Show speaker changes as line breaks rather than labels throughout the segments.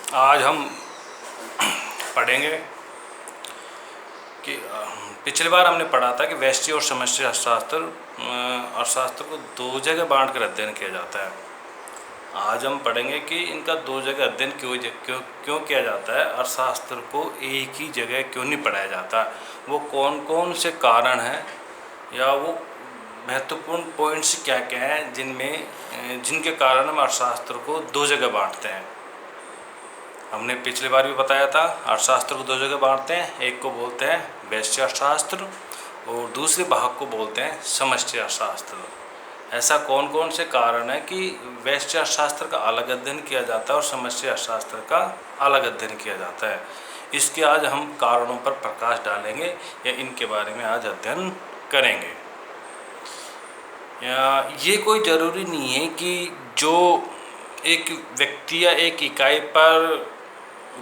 आज हम पढ़ेंगे कि पिछली बार हमने पढ़ा था कि व्यष्टि और समष्टि अर्थशास्त्र को दो जगह बांट कर अध्ययन किया जाता है। आज हम पढ़ेंगे कि इनका दो जगह अध्ययन क्यों किया जाता है, अर्थशास्त्र को एक ही जगह क्यों नहीं पढ़ाया जाता, वो कौन कौन से कारण हैं या वो महत्वपूर्ण पॉइंट्स क्या क्या हैं जिनके कारण हम अर्थशास्त्र को दो जगह बांटते हैं। हमने पिछली बार भी बताया था अर्थशास्त्र को दो जगह बांटते हैं, एक को बोलते हैं व्यष्टि अर्थशास्त्र और दूसरे भाग को बोलते हैं समष्टि अर्थशास्त्र। ऐसा कौन कौन से कारण है कि व्यष्टि अर्थशास्त्र का अलग अध्ययन किया जाता है और समष्टि अर्थशास्त्र का अलग अध्ययन किया जाता है, इसके आज हम कारणों पर प्रकाश डालेंगे या इनके बारे में आज अध्ययन करेंगे। ये कोई ज़रूरी नहीं है कि जो एक व्यक्ति या एक इकाई पर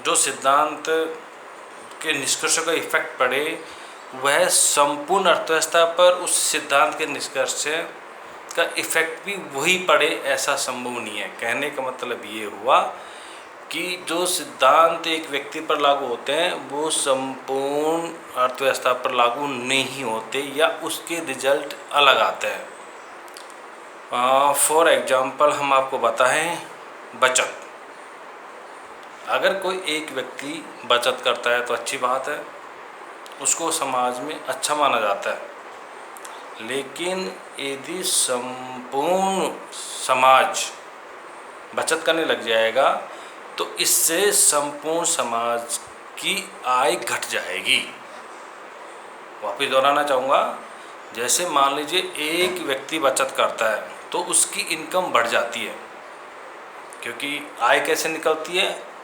जो सिद्धांत के निष्कर्षों का इफेक्ट पड़े वह संपूर्ण अर्थव्यवस्था पर उस सिद्धांत के निष्कर्ष का इफेक्ट भी वही पड़े, ऐसा संभव नहीं है। कहने का मतलब ये हुआ कि जो सिद्धांत एक व्यक्ति पर लागू होते हैं वो संपूर्ण अर्थव्यवस्था पर लागू नहीं होते या उसके रिजल्ट अलग आते हैं। फॉर एग्जाम्पल हम आपको बताएं बचत। अगर कोई एक व्यक्ति बचत करता है तो अच्छी बात है, उसको समाज में अच्छा माना जाता है। लेकिन यदि संपूर्ण समाज बचत करने लग जाएगा तो इससे संपूर्ण समाज की आय घट जाएगी। वापिस दोहराना चाहूँगा, जैसे मान लीजिए एक व्यक्ति बचत करता है तो उसकी इनकम बढ़ जाती है, क्योंकि आय कैसे निकलती है,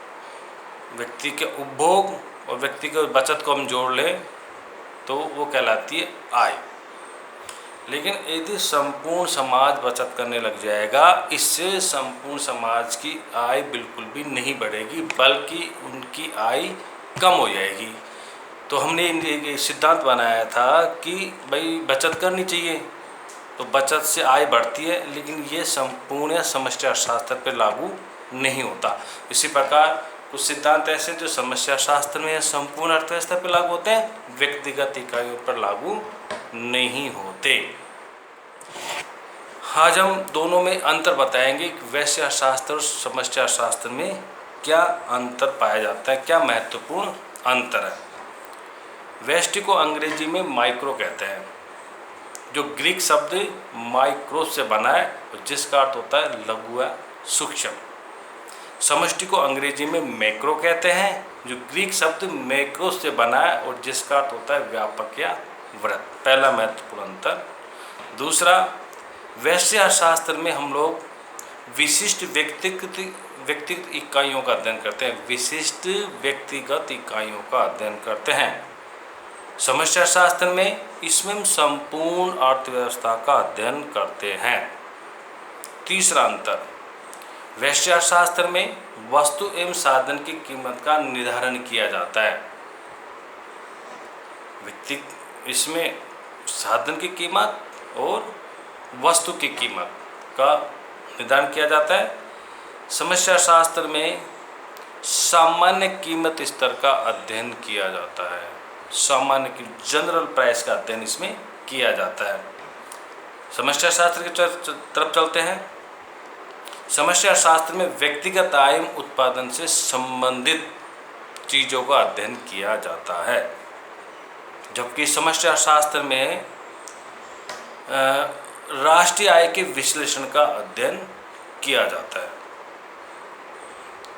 व्यक्ति के उपभोग और व्यक्ति के बचत को हम जोड़ लें तो वो कहलाती है आय। लेकिन यदि संपूर्ण समाज बचत करने लग जाएगा, इससे संपूर्ण समाज की आय बिल्कुल भी नहीं बढ़ेगी बल्कि उनकी आय कम हो जाएगी। तो हमने एक सिद्धांत बनाया था कि भाई बचत करनी चाहिए, तो बचत से आय बढ़ती है, लेकिन ये संपूर्ण समष्टि अर्थशास्त्र पर लागू नहीं होता। इसी प्रकार कुछ सिद्धांत ऐसे जो समष्टि अर्थशास्त्र में संपूर्ण अर्थव्यवस्था पर लागू होते हैं, व्यक्तिगत इकाइयों पर लागू नहीं होते। आज हम दोनों में अंतर बताएंगे कि व्यष्टि अर्थशास्त्र और समष्टि अर्थशास्त्र में क्या अंतर पाया जाता है, क्या महत्वपूर्ण अंतर है। व्यष्टि को अंग्रेजी में माइक्रो कहते हैं, जो ग्रीक शब्द माइक्रो से बना है जिसका अर्थ होता है लघु या सूक्ष्म। समष्टि को अंग्रेजी में मैक्रो कहते हैं, जो ग्रीक शब्द मैक्रो से बना है और जिसका अर्थ होता है व्यापक या वृहत। पहला महत्वपूर्ण अंतर। दूसरा, व्यष्टि अर्थशास्त्र में हम लोग विशिष्ट व्यक्तिगत इकाइयों का अध्ययन करते हैं, विशिष्ट व्यक्तिगत इकाइयों का अध्ययन करते हैं। समष्टि अर्थशास्त्र में इसमें हम संपूर्ण अर्थव्यवस्था का अध्ययन करते हैं। तीसरा अंतर, व्यष्टि अर्थशास्त्र में वस्तु एवं साधन की कीमत का निर्धारण किया जाता है। इसमें साधन की कीमत और वस्तु की कीमत का निर्धारण किया जाता है। समष्टि अर्थशास्त्र में सामान्य कीमत स्तर का अध्ययन किया जाता है, सामान्य की जनरल प्राइस का अध्ययन इसमें किया जाता है। समष्टि अर्थशास्त्र की तरफ चलते हैं। समष्टि अर्थशास्त्र में व्यक्तिगत आय उत्पादन से संबंधित चीज़ों का अध्ययन किया जाता है, जबकि समष्टि अर्थशास्त्र में राष्ट्रीय आय के विश्लेषण का अध्ययन किया जाता है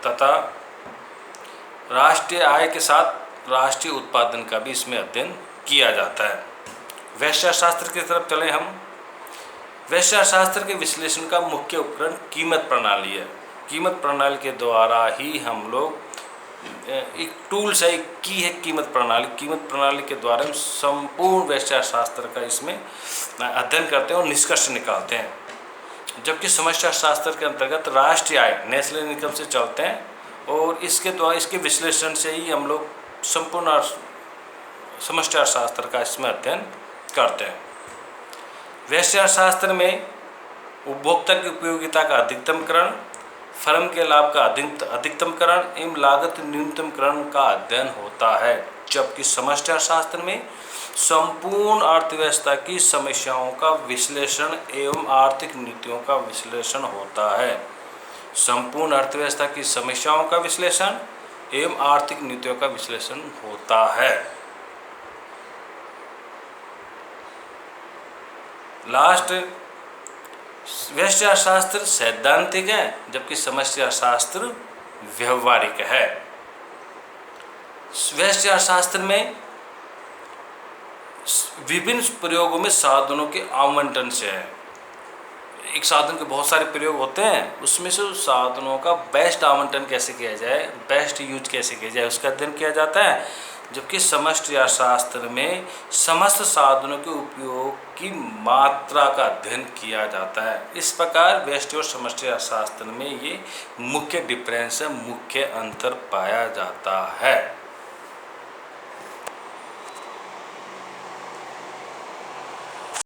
तथा राष्ट्रीय आय के साथ राष्ट्रीय उत्पादन का भी इसमें अध्ययन किया जाता है। व्यष्टि अर्थशास्त्र की तरफ चले हम। व्यष्टि अर्थशास्त्र के विश्लेषण का मुख्य उपकरण कीमत प्रणाली है। कीमत प्रणाली के द्वारा ही हम लोग एक टूल्स है, एक की है कीमत प्रणाली। कीमत प्रणाली के द्वारा हम संपूर्ण व्यष्टि अर्थशास्त्र का इसमें अध्ययन करते हैं और निष्कर्ष निकालते हैं, जबकि समष्टि अर्थशास्त्र के अंतर्गत राष्ट्रीय आय नेशनल इनकम से चलते हैं और इसके द्वारा इसके विश्लेषण से ही हम लोग संपूर्ण समष्टि अर्थशास्त्र का इसमें अध्ययन करते हैं। व्यष्टि अर्थशास्त्र में उपभोक्ता की उपयोगिता का अधिकतमकरण, फर्म के लाभ का अधिकतमकरण एवं लागत न्यूनतमकरण का अध्ययन होता है, जबकि समष्टि अर्थशास्त्र में संपूर्ण अर्थव्यवस्था की समस्याओं का विश्लेषण एवं आर्थिक नीतियों का विश्लेषण होता है। संपूर्ण अर्थव्यवस्था की समस्याओं का विश्लेषण एवं आर्थिक नीतियों का विश्लेषण होता है। लास्ट, व्यष्टि अर्थशास्त्र सैद्धांतिक है, जबकि समष्टि अर्थशास्त्र व्यवहारिक है। व्यष्टि अर्थशास्त्र में विभिन्न प्रयोगों में साधनों के आवंटन से है। एक साधन के बहुत सारे प्रयोग होते हैं, उसमें से साधनों का बेस्ट आवंटन कैसे किया जाए, बेस्ट यूज कैसे किया जाए, उसका अध्ययन किया जाता है। जबकि समष्टि अर्थशास्त्र में समस्त साधनों के उपयोग की मात्रा का अध्ययन किया जाता है। इस प्रकार व्यष्टि और समष्टि अर्थशास्त्र में ये मुख्य डिफरेंस है, मुख्य अंतर पाया जाता है।